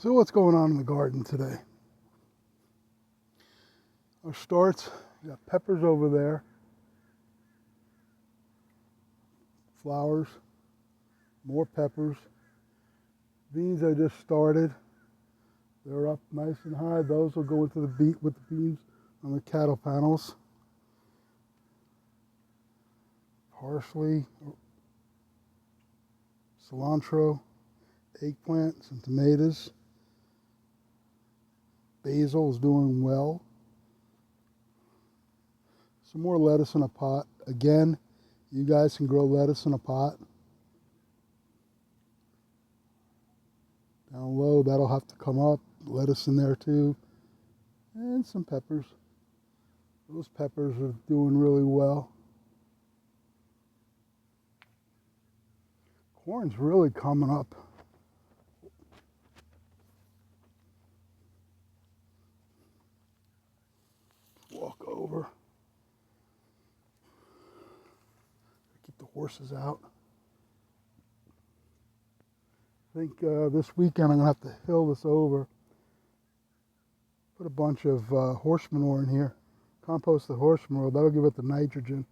So what's going on in the garden today? Our starts, we got peppers over there, flowers, more peppers. Beans I just started. They're up nice and high. Those will go into the beet with the beans on the cattle panels. Parsley, cilantro, eggplant, some tomatoes. Basil is doing well. Some more lettuce in a pot. Again, you guys can grow lettuce in a pot. Down low, that'll have to come up. Lettuce in there too. And some peppers. Those peppers are doing really well. Corn's really coming up. Walk over. Keep the horses out. I think this weekend I'm going to have to hill this over. Put a bunch of horse manure in here. Compost the horse manure. That'll give it the nitrogen.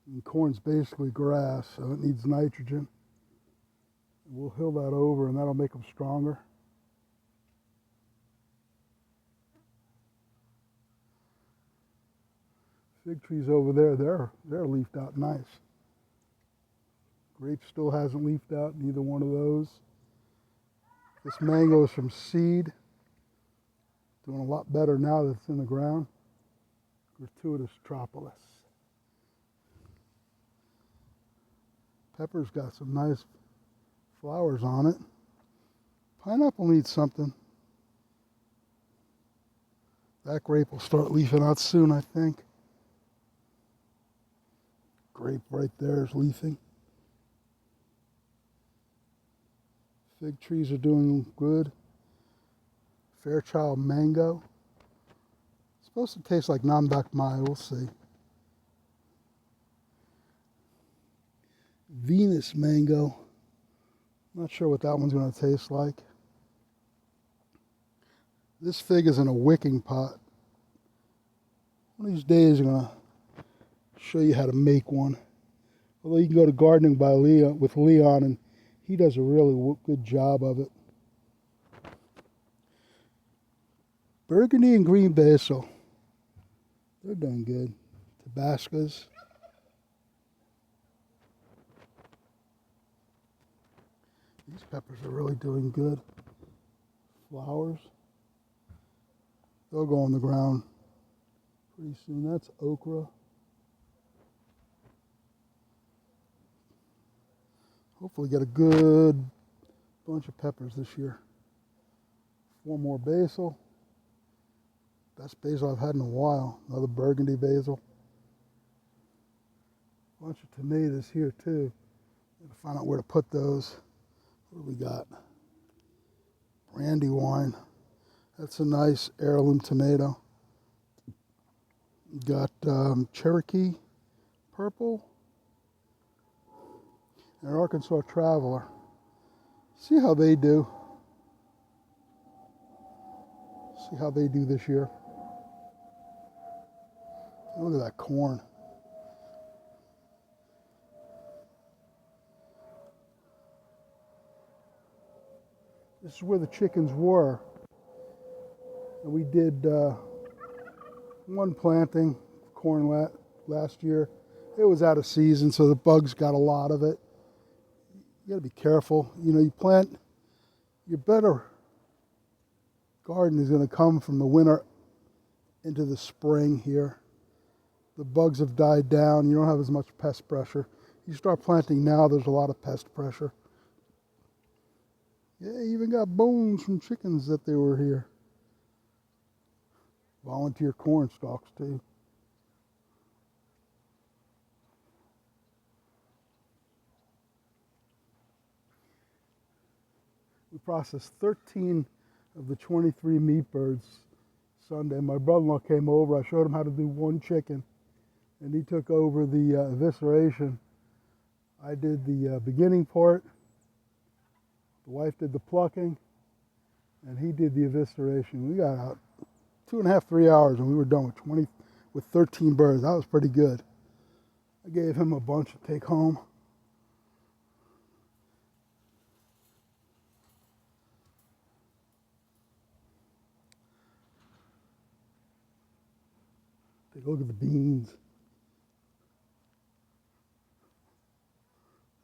And corn's basically grass, so it needs nitrogen. We'll hill that over and that'll make them stronger. Fig trees over there, they're leafed out nice. Grape still hasn't leafed out, neither one of those. This mango is from seed. Doing a lot better now that it's in the ground. Gratuitous Tropolis. Pepper's got some nice flowers on it. Pineapple needs something. That grape will start leafing out soon, I think. Grape right there is leafing. Fig trees are doing good. Fairchild mango. It's supposed to taste like Namdok Mai, we'll see. Venus mango. Not sure what that one's going to taste like. This fig is in a wicking pot. One of these days I'm going to show you how to make one. Although you can go to Gardening by Leon with Leon, and he does a really good job of it. Burgundy and green basil. They're doing good. Tabascos. These peppers are really doing good. Flowers. They'll go on the ground pretty soon. That's okra. Hopefully get a good bunch of peppers this year. 4 more basil. Best basil I've had in a while. Another burgundy basil. Bunch of tomatoes here too. Gotta find out where to put those. What do we got? Brandywine. That's a nice heirloom tomato. Got Cherokee purple. And Arkansas Traveler. See how they do. See how they do this year. Look at that corn. This is where the chickens were. And we did one planting of corn last year. It was out of season, so the bugs got a lot of it. You got to be careful. You know, you plant, your better garden is going to come from the winter into the spring here. The bugs have died down. You don't have as much pest pressure. You start planting now, there's a lot of pest pressure. Yeah, you even got bones from chickens that they were here. Volunteer corn stalks too. We processed 13 of the 23 meat birds Sunday. My brother-in-law came over. I showed him how to do one chicken, and he took over the evisceration. I did the beginning part. The wife did the plucking, and he did the evisceration. We got out 2.5, 3 hours, and we were done with 13 birds. That was pretty good. I gave him a bunch to take home. Take a look at the beans.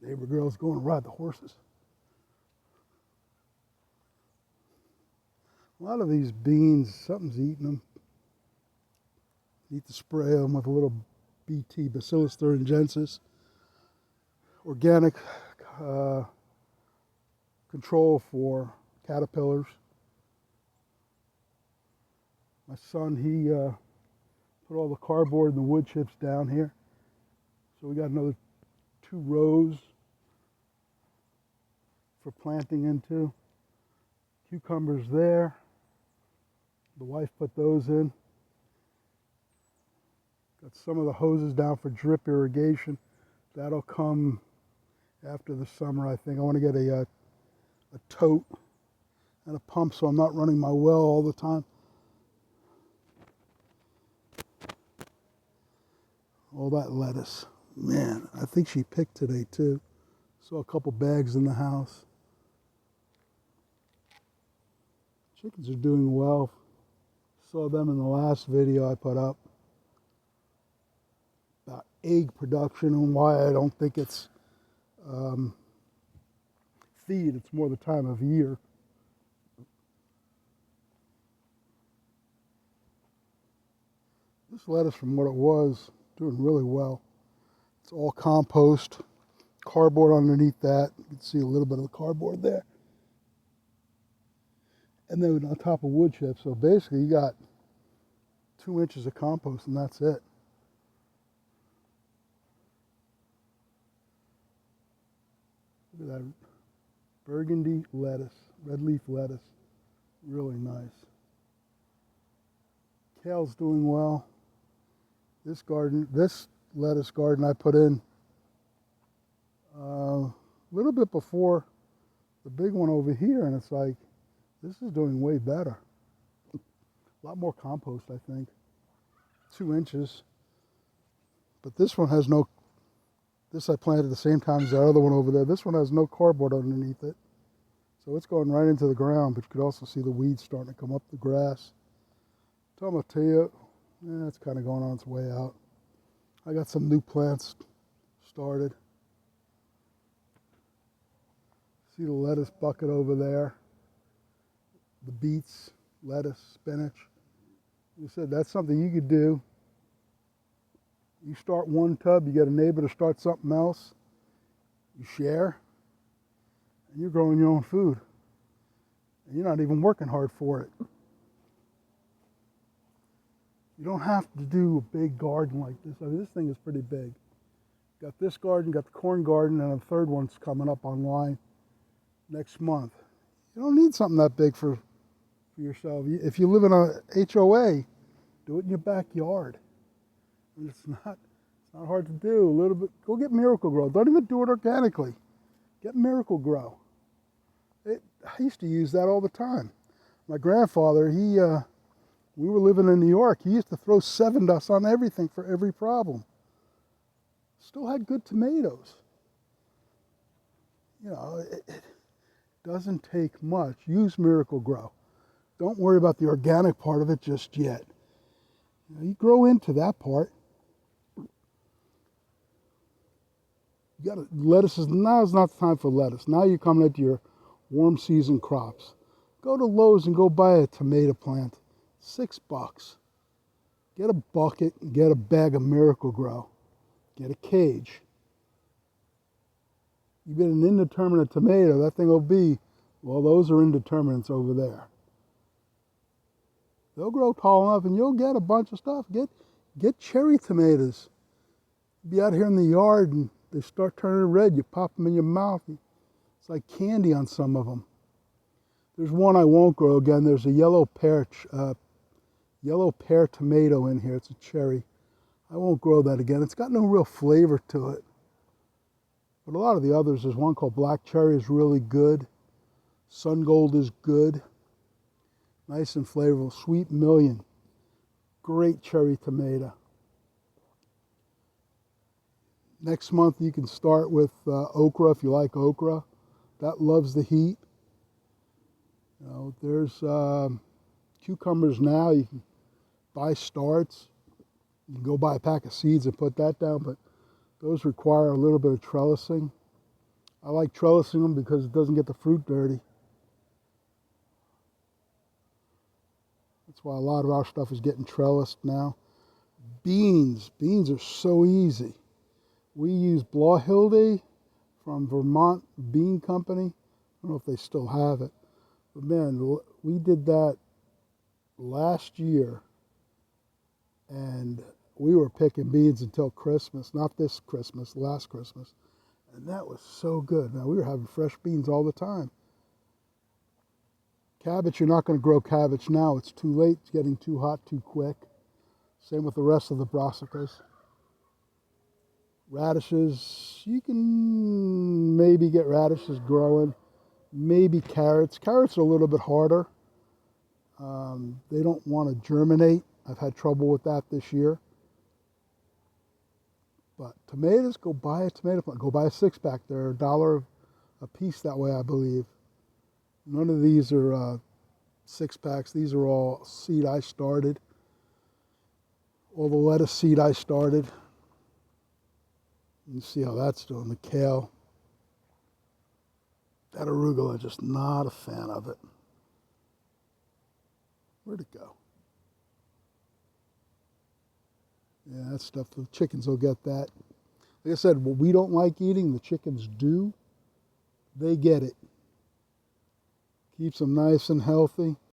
Neighbor girl's going to ride the horses. A lot of these beans, something's eating them. Need to spray them with a little BT, Bacillus thuringiensis. Organic control for caterpillars. My son, he put all the cardboard and the wood chips down here. So we got another 2 rows for planting into. Cucumbers there. The wife put those in. Got some of the hoses down for drip irrigation. That'll come after the summer, I think. I want to get a tote and a pump so I'm not running my well all the time. All that lettuce. Man, I think she picked today too. Saw a couple bags in the house. Chickens are doing well. Saw them in the last video I put up about egg production and why I don't think it's feed. It's more the time of year. This lettuce, from what it was, doing really well. It's all compost, cardboard underneath that. You can see a little bit of the cardboard there. And then on top of wood chips. So basically you got 2 inches of compost and that's it. Look at that burgundy lettuce, red leaf lettuce. Really nice. Kale's doing well. This lettuce garden I put in a little bit before the big one over here, and it's like, this is doing way better. A lot more compost, I think. 2 inches. But this one has no, this I planted at the same time as the other one over there. This one has no cardboard underneath it. So it's going right into the ground, but you could also see the weeds starting to come up the grass. Tomatillo, it's kind of going on its way out. I got some new plants started. See the lettuce bucket over there. The beets, lettuce, spinach. You said that's something you could do. You start one tub, you get a neighbor to start something else. You share, and you're growing your own food. And you're not even working hard for it. You don't have to do a big garden like this. I mean, this thing is pretty big. Got this garden, got the corn garden, and a third one's coming up online next month. You don't need something that big for yourself. If you live in a HOA, do it in your backyard. It's not hard to do. A little bit. Go get Miracle-Gro. Don't even do it organically. Get Miracle-Gro. I used to use that all the time. My grandfather, we were living in New York. He used to throw Sevin dust on everything for every problem. Still had good tomatoes. You know, it doesn't take much. Use Miracle-Gro. Don't worry about the organic part of it just yet. You grow into that part. You got lettuces. Now is not the time for lettuce. Now you're coming into your warm season crops. Go to Lowe's and go buy a tomato plant. $6. Get a bucket and get a bag of Miracle-Gro. Get a cage. You get an indeterminate tomato, that thing will be, well, those are indeterminates over there. They'll grow tall enough and you'll get a bunch of stuff. Get cherry tomatoes. Be out here in the yard and they start turning red. You pop them in your mouth. It's like candy on some of them. There's one I won't grow again. There's a yellow pear tomato in here. It's a cherry. I won't grow that again. It's got no real flavor to it. But a lot of the others, there's one called Black Cherry is really good. Sun Gold is good. Nice and flavorful. Sweet Million. Great cherry tomato. Next month you can start with okra if you like okra. That loves the heat. You know, there's cucumbers now. You can buy starts. You can go buy a pack of seeds and put that down, but those require a little bit of trellising. I like trellising them because it doesn't get the fruit dirty. That's why a lot of our stuff is getting trellised now. Beans. Beans are so easy. We use Blauhilde from Vermont Bean Company. I don't know if they still have it. But man, we did that last year. And we were picking beans until Christmas. Not this Christmas, last Christmas. And that was so good. Now, we were having fresh beans all the time. Cabbage, you're not going to grow cabbage now. It's too late. It's getting too hot too quick. Same with the rest of the brassicas. Radishes, you can maybe get radishes growing. Maybe carrots. Carrots are a little bit harder. They don't want to germinate. I've had trouble with that this year. But tomatoes, go buy a tomato plant. Go buy a six-pack. They're $1 a piece that way, I believe. None of these are six-packs. These are all seed I started. All the lettuce seed I started. You see how that's doing. The kale. That arugula, just not a fan of it. Where'd it go? Yeah, that stuff, the chickens will get that. Like I said, what we don't like eating, the chickens do. They get it. Keeps them nice and healthy.